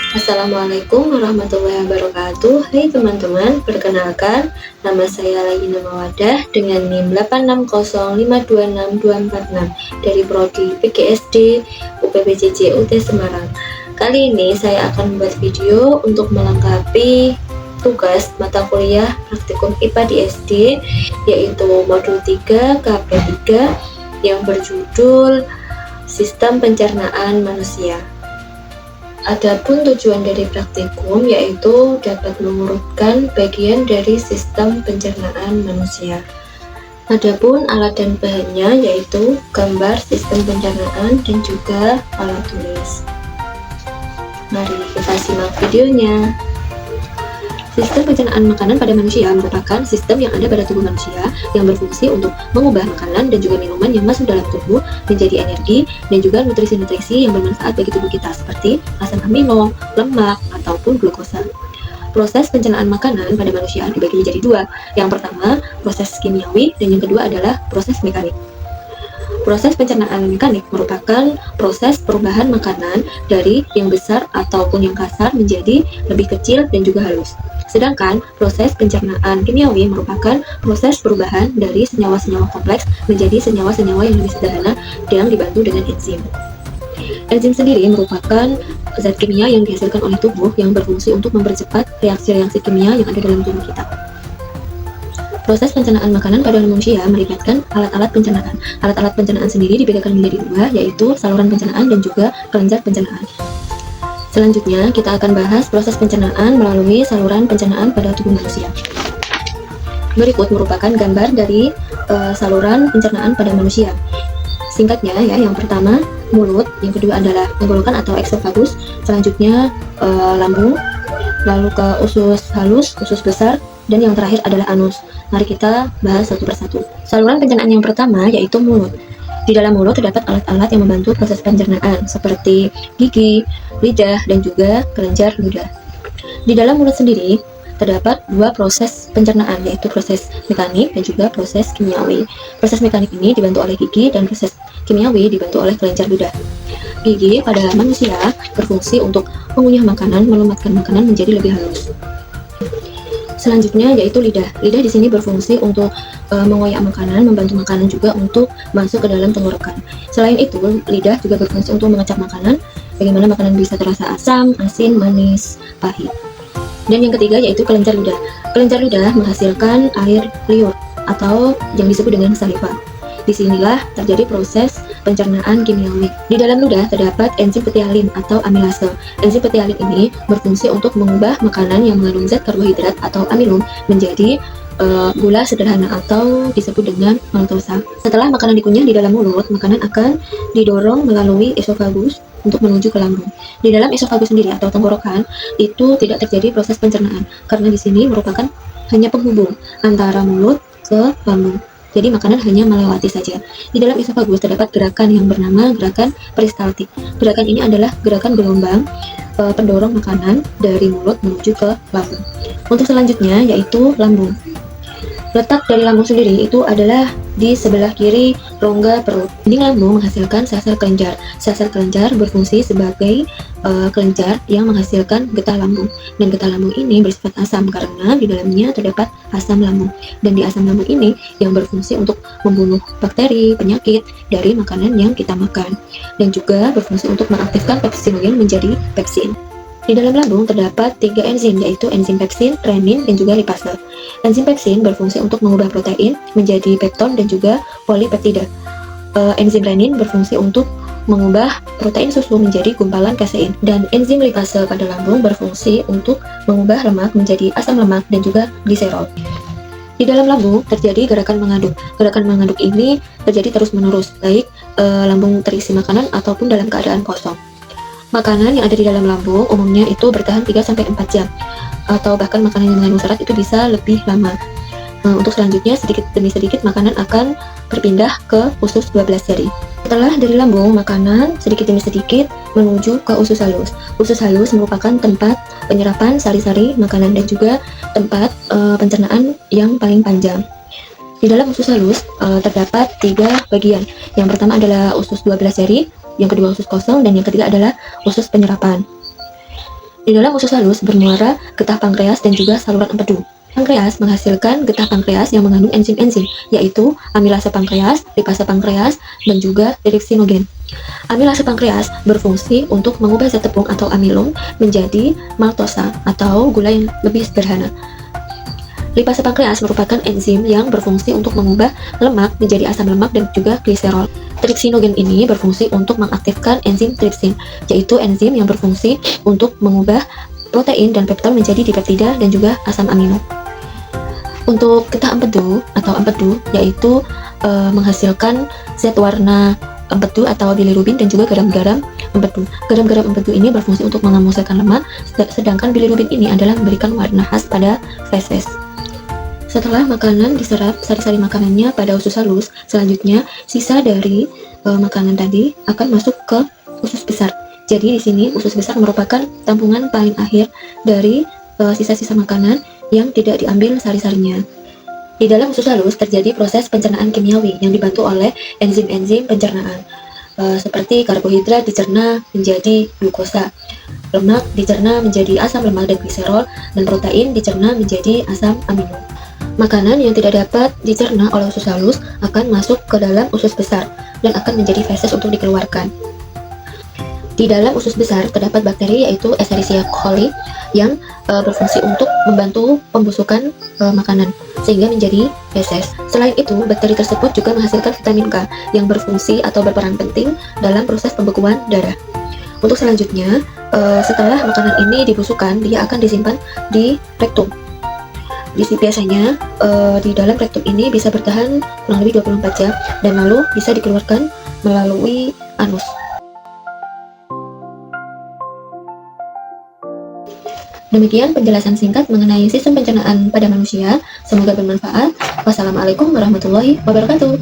Assalamualaikum warahmatullahi wabarakatuh. Hai teman-teman, perkenalkan nama saya Layina Mawadah dengan NIM 860526246 dari Prodi PGSD UPPJJ UT Semarang. Kali ini saya akan membuat video untuk melengkapi tugas mata kuliah praktikum IPA di SD, yaitu modul 3 KP3 yang berjudul Sistem Pencernaan Manusia. Adapun tujuan dari praktikum yaitu dapat mengurutkan bagian dari sistem pencernaan manusia. Adapun alat dan bahannya yaitu gambar sistem pencernaan dan juga alat tulis. Mari kita simak videonya. Sistem pencernaan makanan pada manusia merupakan sistem yang ada pada tubuh manusia yang berfungsi untuk mengubah makanan dan juga minuman yang masuk dalam tubuh menjadi energi dan juga nutrisi-nutrisi yang bermanfaat bagi tubuh kita seperti asam amino, lemak, ataupun glukosa. Proses pencernaan makanan pada manusia dibagi menjadi dua. Yang pertama, proses kimiawi, dan yang kedua adalah proses mekanik. Proses pencernaan mekanik merupakan proses perubahan makanan dari yang besar ataupun yang kasar menjadi lebih kecil dan juga halus. Sedangkan proses pencernaan kimiawi merupakan proses perubahan dari senyawa-senyawa kompleks menjadi senyawa-senyawa yang lebih sederhana yang dibantu dengan enzim. Enzim sendiri merupakan zat kimia yang dihasilkan oleh tubuh yang berfungsi untuk mempercepat reaksi-reaksi kimia yang ada dalam tubuh kita. Proses pencernaan makanan pada manusia melibatkan alat-alat pencernaan. Alat-alat pencernaan sendiri dibedakan menjadi dua, yaitu saluran pencernaan dan juga kelenjar pencernaan. Selanjutnya, kita akan bahas proses pencernaan melalui saluran pencernaan pada tubuh manusia. Berikut merupakan gambar dari saluran pencernaan pada manusia. Singkatnya ya, yang pertama mulut, yang kedua adalah tenggorokan atau eksofagus, selanjutnya lambung, lalu ke usus halus, usus besar, dan yang terakhir adalah anus. Mari kita bahas satu persatu. Saluran pencernaan yang pertama yaitu mulut. Di dalam mulut terdapat alat-alat yang membantu proses pencernaan seperti gigi, lidah, dan juga kelenjar ludah. Di dalam mulut sendiri terdapat dua proses pencernaan, yaitu proses mekanik dan juga proses kimiawi. Proses mekanik ini dibantu oleh gigi dan proses kimiawi dibantu oleh kelenjar ludah. Gigi pada manusia berfungsi untuk mengunyah makanan, melumatkan makanan menjadi lebih halus. Selanjutnya yaitu lidah. Lidah di sini berfungsi untuk mengoyak makanan, membantu makanan juga untuk masuk ke dalam tenggorokan. Selain itu, lidah juga berfungsi untuk mengecap makanan, bagaimana makanan bisa terasa asam, asin, manis, pahit. Dan yang ketiga yaitu kelenjar ludah. Kelenjar ludah menghasilkan air liur atau yang disebut dengan saliva. Disinilah terjadi proses pencernaan kimiawi. Di dalam ludah terdapat enzim petialin atau amilase. Enzim petialin ini berfungsi untuk mengubah makanan yang mengandung zat karbohidrat atau amilum menjadi gula sederhana atau disebut dengan maltosa. Setelah makanan dikunyah di dalam mulut, makanan akan didorong melalui esofagus untuk menuju ke lambung. Di dalam esofagus sendiri atau tenggorokan itu tidak terjadi proses pencernaan karena di sini merupakan hanya penghubung antara mulut ke lambung. Jadi makanan hanya melewati saja. Di dalam esofagus terdapat gerakan yang bernama gerakan peristaltik. Gerakan ini adalah gerakan gelombang pendorong makanan dari mulut menuju ke lambung. Untuk selanjutnya yaitu lambung. Letak dari lambung sendiri itu adalah di sebelah kiri rongga perut. Dinding lambung menghasilkan sel-sel kelenjar. Sel-sel kelenjar berfungsi sebagai kelenjar yang menghasilkan getah lambung. Dan getah lambung ini bersifat asam karena di dalamnya terdapat asam lambung. Dan di asam lambung ini yang berfungsi untuk membunuh bakteri, penyakit dari makanan yang kita makan. Dan juga berfungsi untuk mengaktifkan pepsinogen menjadi pepsin. Di dalam lambung terdapat 3 enzim, yaitu enzim pepsin, renin, dan juga lipase. Enzim pepsin berfungsi untuk mengubah protein menjadi pepton dan juga polipeptida. Enzim renin berfungsi untuk mengubah protein susu menjadi gumpalan kasein. Dan enzim lipase pada lambung berfungsi untuk mengubah lemak menjadi asam lemak dan juga gliserol. Di dalam lambung terjadi gerakan mengaduk. Gerakan mengaduk ini terjadi terus-menerus, baik lambung terisi makanan ataupun dalam keadaan kosong. Makanan yang ada di dalam lambung umumnya itu bertahan 3-4 jam, atau bahkan makanan yang mengandung serat itu bisa lebih lama. Untuk selanjutnya, sedikit demi sedikit makanan akan berpindah ke usus 12 jari. Setelah dari lambung, makanan sedikit demi sedikit menuju ke usus halus. Usus halus merupakan tempat penyerapan sari-sari makanan dan juga tempat pencernaan yang paling panjang. Di dalam usus halus terdapat 3 bagian. Yang pertama adalah usus 12 jari, yang kedua usus kosong, dan yang ketiga adalah usus penyerapan. Di dalam usus halus bermuara getah pankreas dan juga saluran empedu. Pankreas menghasilkan getah pankreas yang mengandung enzim-enzim, yaitu amilase pankreas, lipase pankreas, dan juga trypsinogen. Amilase pankreas berfungsi untuk mengubah zat tepung atau amilum menjadi maltosa atau gula yang lebih sederhana. Lipase pankreas merupakan enzim yang berfungsi untuk mengubah lemak menjadi asam lemak dan juga gliserol. Trypsinogen ini berfungsi untuk mengaktifkan enzim trypsin, yaitu enzim yang berfungsi untuk mengubah protein dan peptol menjadi dipeptida dan juga asam amino. Untuk getah empedu atau empedu yaitu menghasilkan zat warna empedu atau bilirubin dan juga garam-garam empedu. Garam-garam empedu ini berfungsi untuk mengemuskan lemak, sedangkan bilirubin ini adalah memberikan warna khas pada feses. Setelah makanan diserap sari-sari makanannya pada usus halus, selanjutnya sisa dari makanan tadi akan masuk ke usus besar. Jadi di sini usus besar merupakan tampungan paling akhir dari sisa-sisa makanan yang tidak diambil sari-sarinya. Di dalam usus halus terjadi proses pencernaan kimiawi yang dibantu oleh enzim-enzim pencernaan. Seperti karbohidrat dicerna menjadi glukosa, lemak dicerna menjadi asam lemak dan gliserol, dan protein dicerna menjadi asam amino. Makanan yang tidak dapat dicerna oleh usus halus akan masuk ke dalam usus besar dan akan menjadi feses untuk dikeluarkan. Di dalam usus besar terdapat bakteri yaitu Escherichia coli yang berfungsi untuk membantu pembusukan makanan sehingga menjadi feses. Selain itu, bakteri tersebut juga menghasilkan vitamin K yang berfungsi atau berperan penting dalam proses pembekuan darah. Untuk selanjutnya, setelah makanan ini dibusukkan, dia akan disimpan di rektum. Biasanya di dalam rektum ini bisa bertahan kurang lebih 24 jam dan lalu bisa dikeluarkan melalui anus. Demikian penjelasan singkat mengenai sistem pencernaan pada manusia. Semoga bermanfaat. Wassalamualaikum warahmatullahi wabarakatuh.